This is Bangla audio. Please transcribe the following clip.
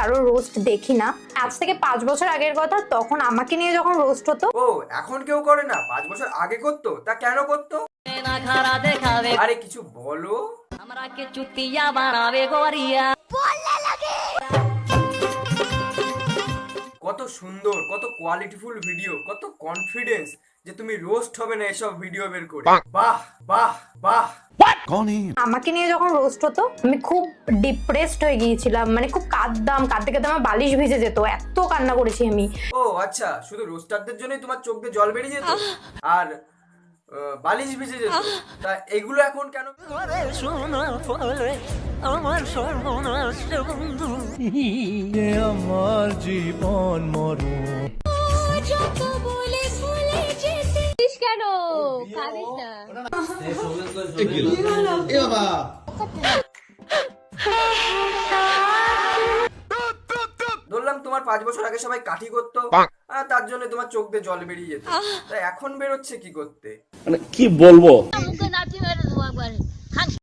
কারো রোস্ট দেখি না। আজ থেকে 5 বছর আগের কথা, তখন আমাকে নিয়ে যখন রোস্ট হতো। ও এখন কেউ করে না, 5 বছর আগে করতো, তা কেন করতো? আরে কিছু বলো। কত সুন্দর, কত কোয়ালিটিফুল ভিডিও, কত কনফিডেন্স যে তুমি রোস্ট হবে না এসব ভিডিও বের করে। বাহ বাহ বাহ। আমাকে নিয়ে যখন রোস্ট হতো আমি খুব ডিপ্রেসড হয়ে গিয়েছিলাম, মানে খুব কাঁদতাম, কাঁদতে কাঁদতে আমার বালিশ ভিজে যেত, এত কান্না করেছি আমি। ও আচ্ছা, শুধু রোস্টারদের জন্যই তোমার চোখ দিয়ে জল বেরিয়ে যেত আর বালিশ ভিজে যেত, তা এগুলো এখন কেন? আমার জীবন মরণ কেন কাঁদিস না? ধরলাম তোমার 5 বছর আগে সবাই কাঠি করতো, তার জন্য তোমার চোখ দিয়ে জল বেরিয়ে যেত, তাই এখন বেরোচ্ছে কি করতে? মানে কি বলবো? মুখে নাচি মেরে দেবো একবারে।